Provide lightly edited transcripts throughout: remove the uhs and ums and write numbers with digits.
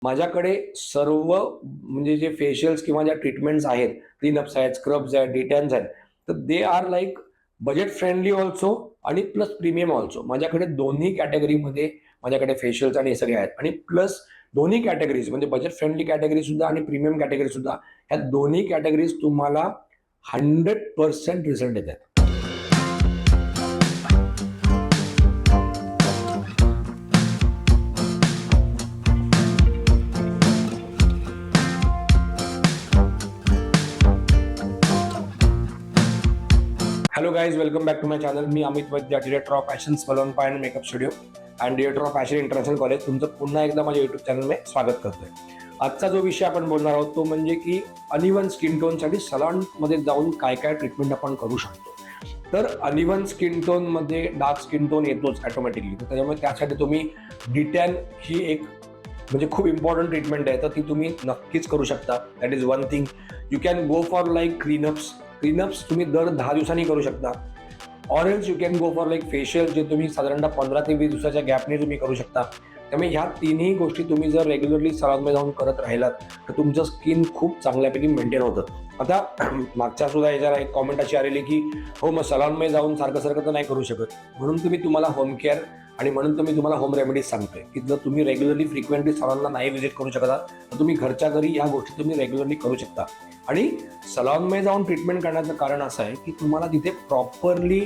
माझ्याकडे सर्व म्हणजे जे फेशियल्स किंवा ज्या ट्रीटमेंट्स आहेत, क्लीनअप्स आहेत, स्क्रब्स आहेत, डिटॅन्स आहेत, तर they are like budget friendly also आणि प्लस प्रीमियम ऑल्सो. माझ्याकडे दोन्ही कॅटेगरीमध्ये माझ्याकडे फेशियल्स आणि हे सगळे आहेत आणि प्लस दोन्ही कॅटेगरीज म्हणजे बजेट फ्रेंडली कॅटेगरी सुद्धा आणि प्रीमियम कॅटेगरी सुद्धा, ह्या दोन्ही कॅटेगरीज तुम्हाला 100% रिझल्ट देतात. Hello guys, welcome back to my channel. मी Amit Vaidya, director of fashion salon and makeup studio and director of fashion international college. तुमचं पुन्हा एकदा माझ्या यूट्यूब चॅनलमध्ये स्वागत करतोय. आजचा जो विषय आपण बोलणार आहोत तो म्हणजे की अनइव्हन स्किन टोनसाठी सलॉनमध्ये जाऊन काय काय ट्रीटमेंट आपण करू शकतो. तर अनइव्हन स्किन टोनमध्ये डार्क स्किन टोन येतोच ऑटोमॅटिकली, तर त्याच्यामुळे त्यासाठी तुम्ही डिटॅन ही एक म्हणजे खूप इम्पॉर्टंट ट्रीटमेंट आहे, तर ती तुम्ही नक्कीच करू शकता. That is one thing. You can go for like cleanups तुम्ही दर 10 दिवसांनी करू शकता. Or else you can go for like facial, जे तुम्ही साधारणतः 15 ते 20 दिवसाच्या गॅपने तुम्ही करू शकता. त्यामुळे ह्या तिन्ही गोष्टी तुम्ही जर रेग्युलरली सलॉनमध्ये जाऊन करत राहिलात तर तुमचं स्किन खूप चांगल्यापैकी मेंटेन होतं. आता मागच्या सुद्धा याच्यावर एक कॉमेंट अशी आलेली की हो मग सलॉनमध्ये जाऊन सारखं तर नाही करू शकत, म्हणून तुम्हाला होम केअर आणि म्हणून तुम्हाला होम रेमेडीज सांगतोय की जर तुम्ही रेग्युलरली फ्रिक्वेंटली सलॉनला नाही व्हिजिट करू शकता तर तुम्ही घरच्या घरी या गोष्टी तुम्ही रेग्युलरली करू शकता. आणि सलॉनमध्ये जाऊन ट्रीटमेंट करण्याचं कारण असं आहे की तुम्हाला तिथे प्रॉपरली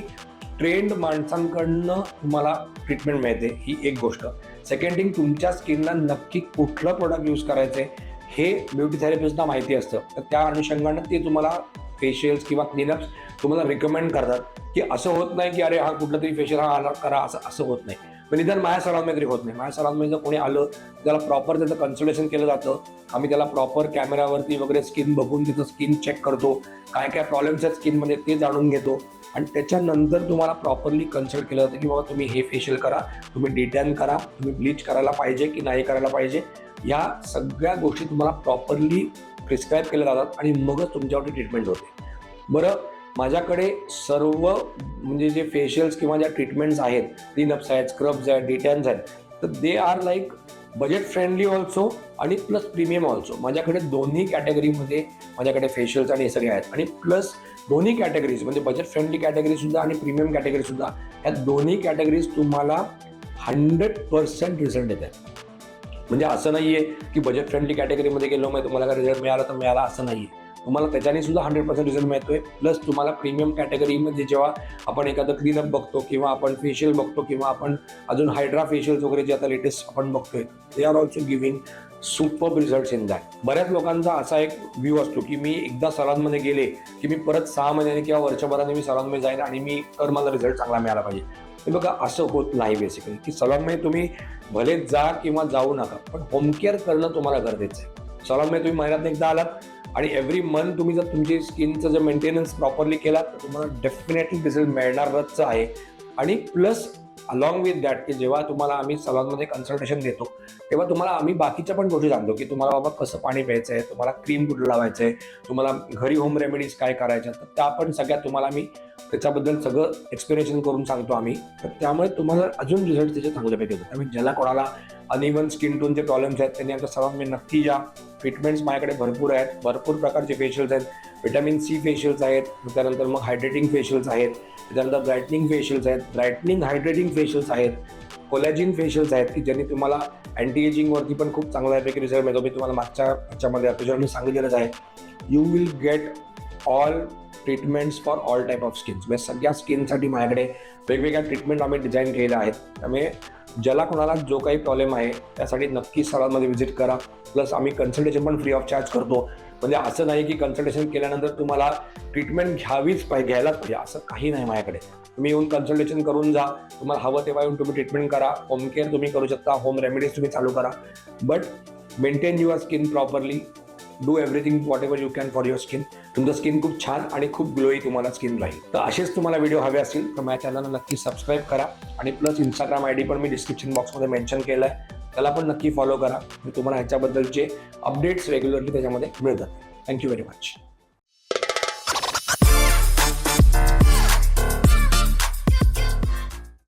ट्रेंड माणसांकडनं तुम्हाला ट्रीटमेंट मिळते, ही एक गोष्ट. सेकंड थिंग, तुमच्या स्किनला नक्की कुठलं प्रोडक्ट यूज करायचं आहे हे ब्युटी थेरपिस्टना माहिती असतं, तर त्या अनुषंगानं ते तुम्हाला फेशियल्स किंवा क्लीनअप्स तुम्हाला रिकमेंड करतात. की असं होत नाही की अरे हा कुठलं तरी फेशियल हा आला करा, असं होत नाही. पण निदान माझ्या सलॉनमध्ये तरी होत नाही. माझ्या सलॉनमध्ये जर कोणी आलं त्याला प्रॉपर त्याचं कन्सल्टेशन केलं जातं. आम्ही त्याला प्रॉपर कॅमेरावरती वगैरे स्किन बघून तिथं स्किन चेक करतो, काय काय प्रॉब्लेम्स आहेत स्किनमध्ये ते जाणून घेतो आणि त्याच्यानंतर तुम्हाला प्रॉपरली कन्सल्ट केलं जातं की बाबा तुम्ही हे फेशियल करा, तुम्ही डिटॅन करा, तुम्ही ब्लीच करायला पाहिजे की नाही करायला पाहिजे, या सगळ्या गोष्टी तुम्हाला प्रॉपरली प्रिस्क्राईब केल्या जातात आणि मगच तुमच्यावरती ट्रीटमेंट होते. बरं, माझ्याकडे सर्व म्हणजे जे फेशियल्स किंवा ज्या ट्रीटमेंट्स आहेत, क्लीनअप्स आहेत, स्क्रब्स आहेत, डिटॅन्स आहेत, तर they are like budget friendly also आणि प्लस प्रीमियम ऑल्सो. माझ्याकडे दोन्ही कॅटेगरीमध्ये माझ्याकडे फेशियल्स आणि हे सगळे आहेत आणि प्लस दोन्ही कॅटेगरीज म्हणजे बजेट फ्रेंडली कॅटेगरी सुद्धा आणि प्रीमियम कॅटेगरी सुद्धा, ह्या दोन्ही कॅटेगरीज तुम्हाला 100% रिझल्ट देतात. म्हणजे असं नाहीये की बजेट फ्रेंडली कॅटेगरीमध्ये गेलो मग तुम्हाला काय रिझल्ट मिळाला तर मिळाला, असं नाहीये. तुम्हाला त्याच्याने सुद्धा 100% रिझल्ट मिळतोय. प्लस तुम्हाला प्रीमियम कॅटेगरीमध्ये जेव्हा आपण एखादं क्लीनअप बघतो किंवा आपण फेशियल बघतो किंवा आपण अजून हायड्रा फेशियल्स वगैरे जे आता लेटेस्ट आपण बघतोय, they are also giving super results in that. बऱ्याच लोकांचा असा एक व्ह्यू असतो की मी एकदा सलॉनमध्ये गेले की मी परत 6 महिन्याने किंवा वर्षभराने मी सलॉनमध्ये जाईन आणि मला रिझल्ट चांगला मिळाला पाहिजे. हे बघा, असं होत नाही. बेसिकली की सलॉनमध्ये तुम्ही भले जा किंवा जाऊ नका, पण होम केअर करणं तुम्हाला गरजेचं आहे. सलॉनमध्ये तुम्ही महिन्यात एकदा आलात आणि एव्हरी मंथ तुम्ही जर तुमची स्किनचं जर मेंटेनन्स प्रॉपरली केला तर तुम्हाला डेफिनेटली रिझल्ट मिळणारच आहे. आणि प्लस अलॉंग विथ दॅट की जेव्हा तुम्हाला आम्ही सलॉनमध्ये कन्सल्टेशन देतो तेव्हा तुम्हाला आम्ही बाकीच्या पण गोष्टी सांगतो की तुम्हाला बाबा कसं पाणी प्यायचं आहे, तुम्हाला क्रीम कुठं लावायचं आहे, तुम्हाला घरी होम रेमेडीज काय करायच्या, तर त्या पण सगळ्या तुम्हाला आम्ही त्याच्याबद्दल सगळं एक्सप्लेनेशन करून सांगतो आम्ही. तर त्यामुळे तुम्हाला अजून रिझल्ट त्याचे चांगल्यापैकी होतो. त्यामुळे ज्याला कोणाला अनइव्हन स्किन टोनचे प्रॉब्लेम्स आहेत त्यांनी आमच्या सलॉनमध्ये नक्की या. ट्रीटमेंट्स माझ्याकडे भरपूर आहेत, भरपूर प्रकारचे फेशियल्स आहेत. व्हिटॅमिन सी फेशियल्स आहेत, त्यानंतर मग हायड्रेटिंग फेशियल्स आहेत, त्यानंतर ब्राईटनिंग फेशियल्स आहेत, ब्राईटनिंग हायड्रेटिंग फेशियल्स आहेत, कोलॅजिन फेशियल्स आहेत की ज्यांनी तुम्हाला अँटी एजिंगवरती पण खूप चांगल्यापैकी रिझल्ट मिळतो. मी तुम्हाला मागच्या ह्याच्यामध्ये एपिसोडमध्ये सांगितलेलंच आहे. You will get all treatments for all type of skins. म्हणजे सगळ्या स्किनसाठी माझ्याकडे वेगवेगळ्या ट्रीटमेंट आम्ही डिझाईन केलेल्या आहेत. त्यामुळे ज्याला कोणाला जो काही प्रॉब्लेम आहे त्यासाठी नक्की सलॉनमध्ये व्हिजिट करा. प्लस आम्ही कन्सल्टेशन पण फ्री ऑफ चार्ज करतो. म्हणजे असं नाही की कन्सल्टेशन केल्यानंतर तुम्हाला ट्रीटमेंट घ्यायलाच पाहिजे असं काही नाही. माझ्याकडे तुम्ही येऊन कन्सल्टेशन करून जा, तुम्हाला हवं तेव्हा येऊन तुम्ही ट्रीटमेंट करा. होम केअर तुम्ही करू शकता, होम रेमेडीज तुम्ही चालू करा, but maintain your skin properly. Do everything what ever you can for your skin. तुमचं स्किन खूप छान आणि खूप ग्लोई तुम्हाला स्किन राहील. तर असेच तुम्हाला व्हिडिओ हवे असतील तर माझ्या चॅनलला नक्की सबस्क्राईब करा आणि प्लस इंस्टाग्राम ID पण मी डिस्क्रिप्शन बॉक्समध्ये मेन्शन केलं आहे, त्याला पण नक्की फॉलो करा. तुम्हाला ह्याच्याबद्दलचे अपडेट्स रेग्युलरली त्याच्यामध्ये मिळतात. Thank you very much.